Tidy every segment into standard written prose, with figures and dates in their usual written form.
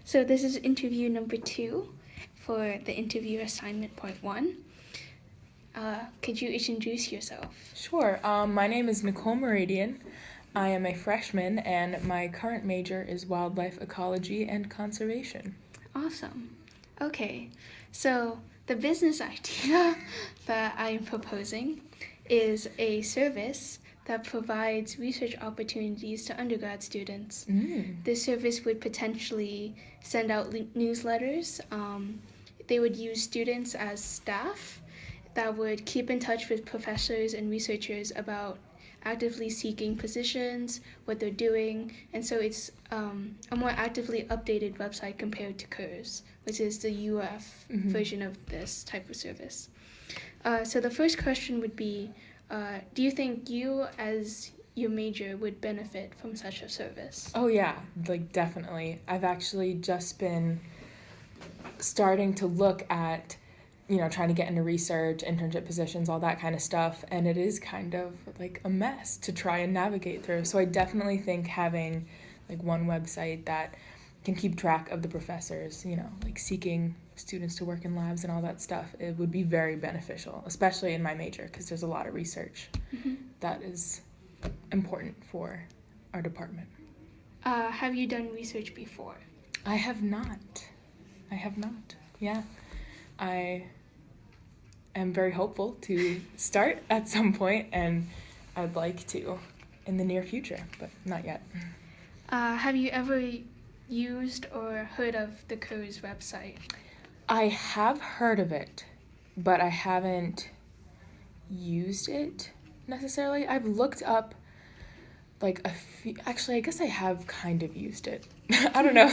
So this is interview number 2 for the interview assignment part 1. Could you introduce yourself? Sure. My name is Nicole Meridian. I am a freshman, and my current major is wildlife ecology and conservation. Awesome. Okay, so the business idea that I am proposing is a service that provides research opportunities to undergrad students. This service would potentially send out newsletters. They would use students as staff that would keep in touch with professors and researchers about actively seeking positions, what they're doing, and so it's a more actively updated website compared to CURS, which is the UF version of this type of service. So the first question would be, do you think you as your major would benefit from such a service? Oh yeah, definitely. I've actually just been starting to look at, trying to get into research, internship positions, all that kind of stuff, and it is kind of like a mess to try and navigate through. So I definitely think having one website that can keep track of the professors, seeking students to work in labs and all that stuff, it would be very beneficial, especially in my major, because there's a lot of research that is important for our department. Have you done research before? I have not. Yeah. I am very hopeful to start at some point, and I'd like to in the near future, but not yet. Have you ever used or heard of the CURS website? I have heard of it, but I haven't used it necessarily. I've looked up actually, I guess I have kind of used it. I don't know,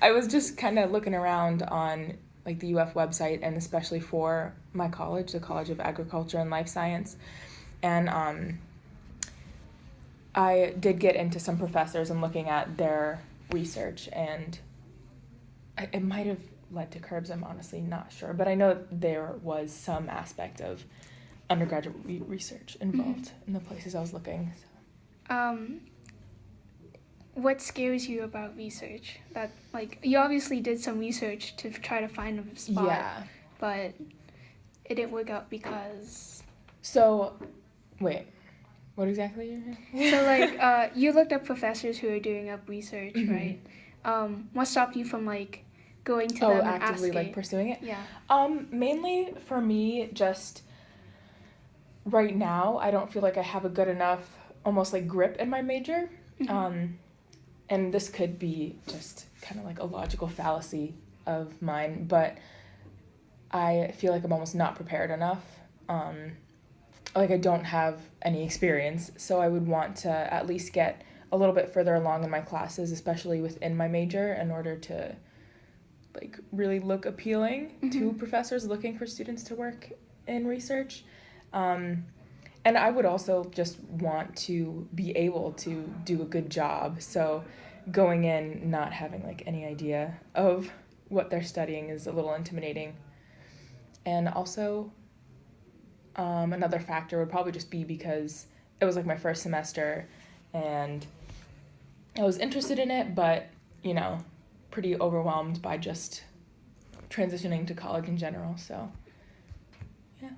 I was just kind of looking around on the UF website, and especially for my college, the College of Agriculture and Life Science, and I did get into some professors and looking at their research, and it might have led to CURBS, I'm honestly not sure, but I know there was some aspect of undergraduate research involved in the places I was looking. So. What scares you about research? That you obviously did some research to try to find a spot, Yeah. But it didn't work out because. So, wait, what exactly? So you looked up professors who are doing up research, right? What stopped you from going to them and actively asking? Pursuing it? Yeah. Mainly for me, just right now, I don't feel like I have a good enough almost grip in my major. And this could be just kind of a logical fallacy of mine, but I feel like I'm almost not prepared enough. I don't have any experience, so I would want to at least get a little bit further along in my classes, especially within my major, in order to really look appealing to professors looking for students to work in research. And I would also just want to be able to do a good job. So going in not having any idea of what they're studying is a little intimidating. And also another factor would probably just be because it was my first semester and I was interested in it, but pretty overwhelmed by just transitioning to college in general. So yeah.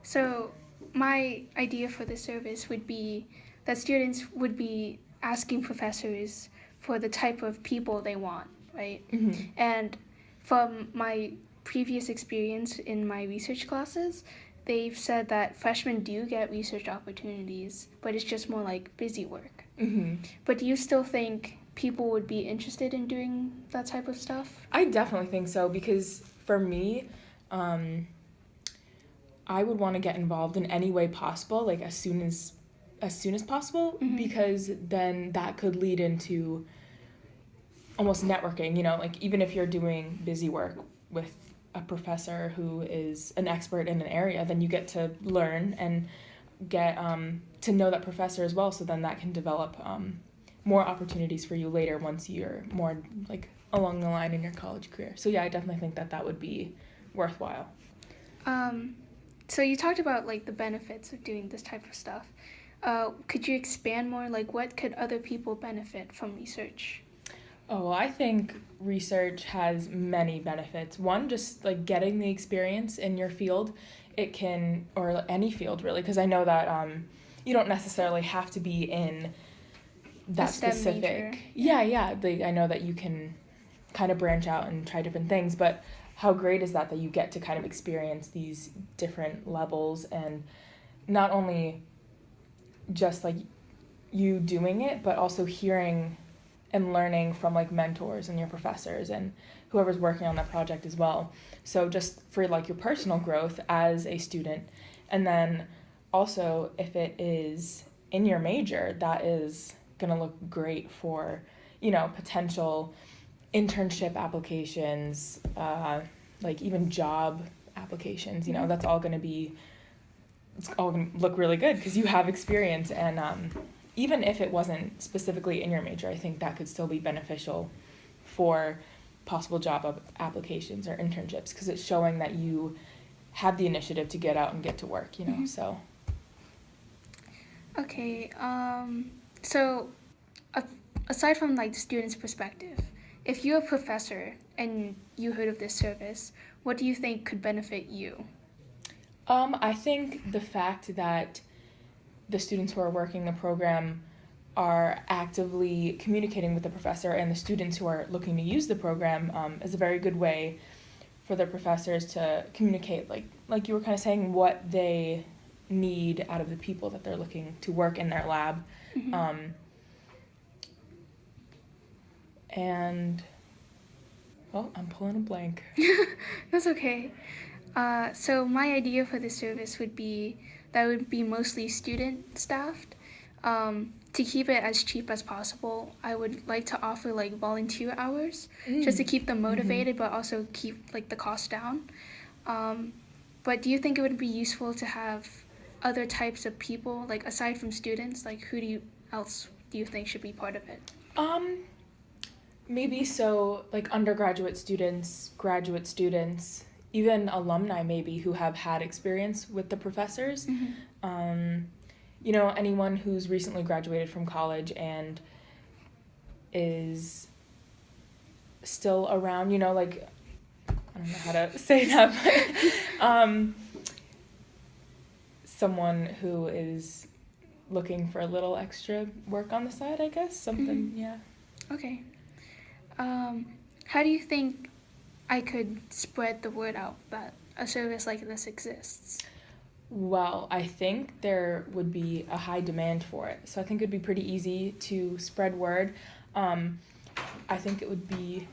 So my idea for the service would be that students would be asking professors for the type of people they want, right? And from my previous experience in my research classes, they've said that freshmen do get research opportunities, but it's just more busy work. But do you still think people would be interested in doing that type of stuff? I definitely think so, because for me, I would want to get involved in any way possible, as soon as possible, because then that could lead into almost networking, even if you're doing busy work with a professor who is an expert in an area, then you get to learn and get to know that professor as well, so then that can develop more opportunities for you later once you're more along the line in your college career. So yeah, I definitely think that would be worthwhile. So you talked about the benefits of doing this type of stuff. Could you expand more? What could other people benefit from research? Oh, well, I think research has many benefits. One, just like getting the experience in your field, it can, or any field really, because I know that you don't necessarily have to be in A that STEM major. specific. Yeah. I know that you can kind of branch out and try different things, but how great is that you get to kind of experience these different levels, and not only just like you doing it, but also hearing and learning from like mentors and your professors and whoever's working on that project as well. So just for like your personal growth as a student, and then also if it is in your major, that is going to look great for, potential internship applications, like even job applications, that's all going to be, it's all going to look really good because you have experience. And even if it wasn't specifically in your major, I think that could still be beneficial for possible job applications or internships, because it's showing that you have the initiative to get out and get to work, so. Okay, so aside from like the student's perspective, if you're a professor and you heard of this service, what do you think could benefit you? I think the fact that the students who are working the program are actively communicating with the professor, and the students who are looking to use the program is a very good way for the professors to communicate, like you were kind of saying, what they need out of the people that they're looking to work in their lab. Mm-hmm. And, well, I'm pulling a blank. That's okay. So my idea for the service would be that it would be mostly student staffed. To keep it as cheap as possible, I would like to offer like volunteer hours just to keep them motivated, but also keep like the cost down. But do you think it would be useful to have other types of people, like aside from students, like who else do you think should be part of it? Maybe so, like undergraduate students, graduate students, even alumni maybe who have had experience with the professors. Mm-hmm. Anyone who's recently graduated from college and is still around, like, I don't know how to say that, but someone who is looking for a little extra work on the side, I guess, something, Mm-hmm. yeah. Okay. How do you think I could spread the word out that a service like this exists? Well, I think there would be a high demand for it. So I think it would be pretty easy to spread word. I think it would be